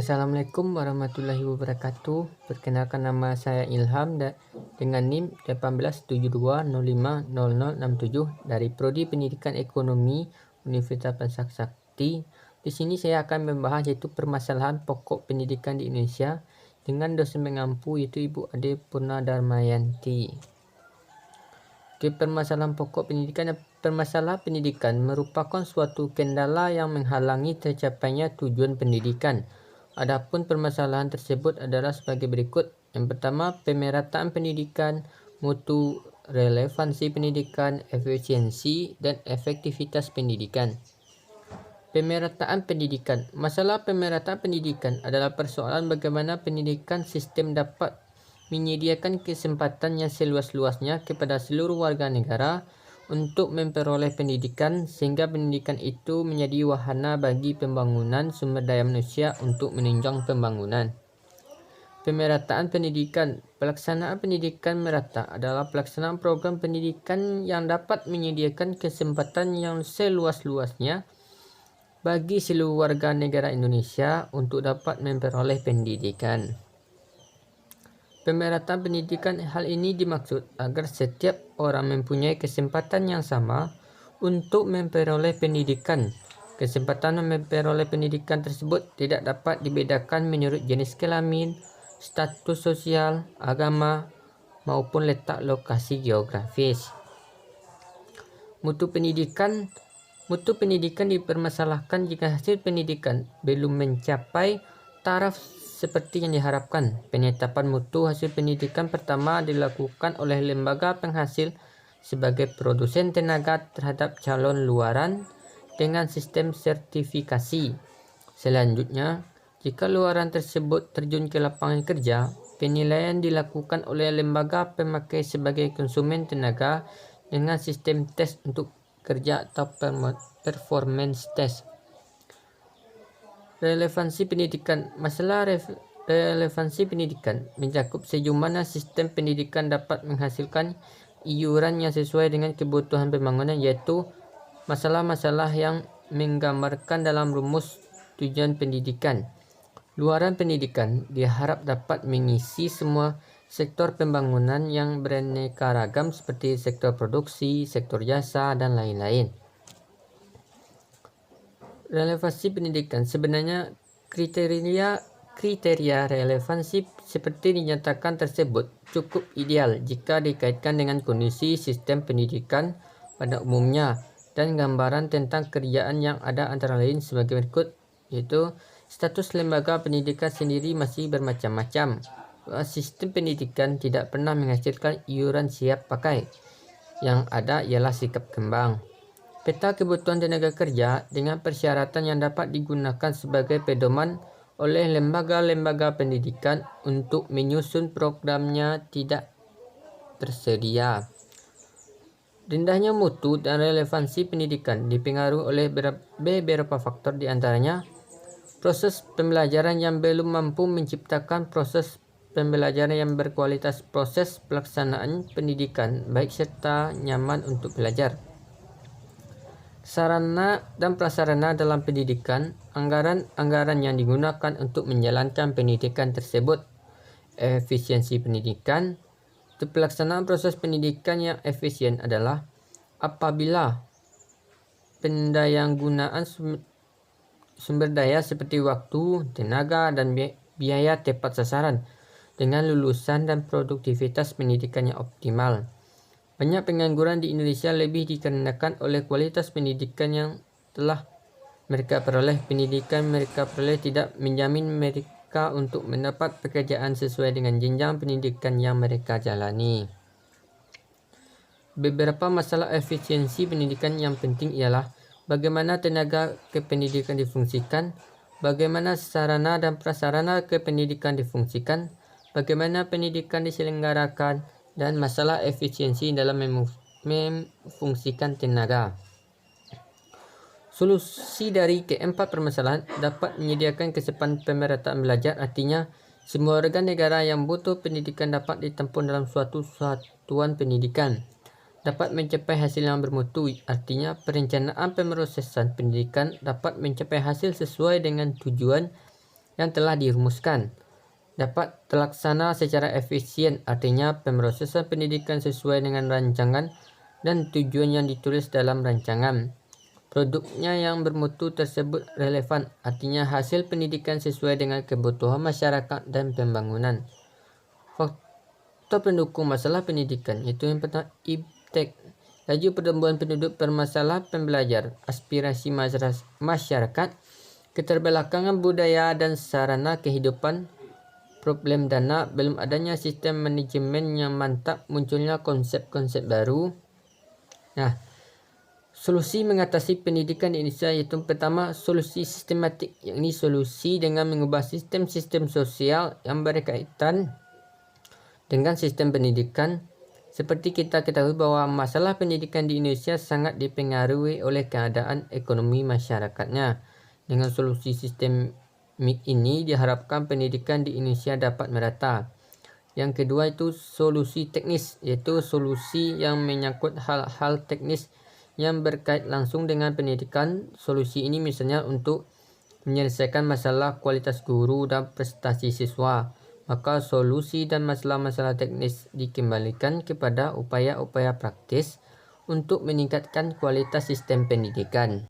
Assalamualaikum warahmatullahi wabarakatuh. Perkenalkan, nama saya Ilham dengan NIM 1872050067 dari Prodi Pendidikan Ekonomi Universitas Sakti. Di sini saya akan membahas yaitu permasalahan pokok pendidikan di Indonesia dengan dosen pengampu yaitu Ibu Ade Purnadarmayanti. Permasalahan pokok pendidikan. Permasalahan pendidikan merupakan suatu kendala yang menghalangi tercapainya tujuan pendidikan. Adapun permasalahan tersebut adalah sebagai berikut. Yang pertama, pemerataan pendidikan, mutu, relevansi pendidikan, efisiensi, dan efektivitas pendidikan. Pemerataan pendidikan. Masalah pemerataan pendidikan adalah persoalan bagaimana pendidikan sistem dapat menyediakan kesempatan yang seluas-luasnya kepada seluruh warga negara untuk memperoleh pendidikan, sehingga pendidikan itu menjadi wahana bagi pembangunan sumber daya manusia untuk menunjang pembangunan. Pemerataan pendidikan. Pelaksanaan pendidikan merata adalah pelaksanaan program pendidikan yang dapat menyediakan kesempatan yang seluas-luasnya bagi seluruh warga negara Indonesia untuk dapat memperoleh pendidikan. Pemerataan pendidikan, hal ini dimaksud agar setiap orang mempunyai kesempatan yang sama untuk memperoleh pendidikan. Kesempatan memperoleh pendidikan tersebut tidak dapat dibedakan menurut jenis kelamin, status sosial, agama, maupun letak lokasi geografis. Mutu pendidikan. Mutu pendidikan dipermasalahkan jika hasil pendidikan belum mencapai taraf seperti yang diharapkan. Penetapan mutu hasil pendidikan pertama dilakukan oleh lembaga penghasil sebagai produsen tenaga terhadap calon luaran dengan sistem sertifikasi. Selanjutnya, jika luaran tersebut terjun ke lapangan kerja, penilaian dilakukan oleh lembaga pemakai sebagai konsumen tenaga dengan sistem tes untuk kerja atau performance test. Relevansi pendidikan. Masalah relevansi pendidikan mencakup sejauh mana sistem pendidikan dapat menghasilkan iuran yang sesuai dengan kebutuhan pembangunan, yaitu masalah-masalah yang menggambarkan dalam rumus tujuan pendidikan. Luaran pendidikan diharap dapat mengisi semua sektor pembangunan yang beraneka ragam seperti sektor produksi, sektor jasa, dan lain-lain. Relevansi pendidikan. Sebenarnya kriteria relevansi seperti dinyatakan tersebut cukup ideal jika dikaitkan dengan kondisi sistem pendidikan pada umumnya dan gambaran tentang kerjaan yang ada antara lain sebagai berikut, yaitu status lembaga pendidikan sendiri masih bermacam-macam. Sistem pendidikan tidak pernah menghasilkan iuran siap pakai. Yang ada ialah sikap kembang. Peta kebutuhan tenaga kerja dengan persyaratan yang dapat digunakan sebagai pedoman oleh lembaga-lembaga pendidikan untuk menyusun programnya tidak tersedia. Rendahnya mutu dan relevansi pendidikan dipengaruhi oleh beberapa faktor, diantaranya proses pembelajaran yang belum mampu menciptakan proses pembelajaran yang berkualitas, proses pelaksanaan pendidikan baik serta nyaman untuk belajar. Sarana dan prasarana dalam pendidikan, anggaran yang digunakan untuk menjalankan pendidikan tersebut. Efisiensi pendidikan. Pelaksanaan proses pendidikan yang efisien adalah apabila pendayanggunaan sumber daya seperti waktu, tenaga, dan biaya tepat sasaran dengan lulusan dan produktivitas pendidikan yang optimal. Banyak pengangguran di Indonesia lebih dikarenakan oleh kualitas pendidikan yang telah mereka peroleh. Pendidikan mereka peroleh tidak menjamin mereka untuk mendapat pekerjaan sesuai dengan jenjang pendidikan yang mereka jalani. Beberapa masalah efisiensi pendidikan yang penting ialah bagaimana tenaga kependidikan difungsikan, bagaimana sarana dan prasarana kependidikan difungsikan, bagaimana pendidikan diselenggarakan, dan masalah efisiensi dalam memfungsikan tenaga. Solusi dari keempat permasalahan dapat menyediakan kesempatan pemerataan belajar, artinya semua warga negara yang butuh pendidikan dapat ditempuh dalam suatu satuan pendidikan. Dapat mencapai hasil yang bermutu, artinya perencanaan pemrosesan pendidikan dapat mencapai hasil sesuai dengan tujuan yang telah dirumuskan dapat terlaksana secara efisien, artinya pemrosesan pendidikan sesuai dengan rancangan dan tujuan yang ditulis dalam rancangan. Produknya yang bermutu tersebut relevan, artinya hasil pendidikan sesuai dengan kebutuhan masyarakat dan pembangunan. Faktor pendukung masalah pendidikan itu yang pertama iptek, laju pertumbuhan penduduk, permasalahan pembelajar, aspirasi masyarakat, keterbelakangan budaya dan sarana kehidupan, problem dana, belum adanya sistem manajemen yang mantap, munculnya konsep-konsep baru. Nah, solusi mengatasi pendidikan di Indonesia yaitu pertama solusi sistematik, yakni solusi dengan mengubah sistem-sistem sosial yang berkaitan dengan sistem pendidikan. Seperti kita ketahui bahwa masalah pendidikan di Indonesia sangat dipengaruhi oleh keadaan ekonomi masyarakatnya. Dengan solusi sistemik ini diharapkan pendidikan di Indonesia dapat merata. Yang kedua itu solusi teknis, yaitu solusi yang menyangkut hal-hal teknis yang berkait langsung dengan pendidikan. Solusi ini misalnya untuk menyelesaikan masalah kualitas guru dan prestasi siswa. Maka solusi dan masalah-masalah teknis dikembalikan kepada upaya-upaya praktis untuk meningkatkan kualitas sistem pendidikan.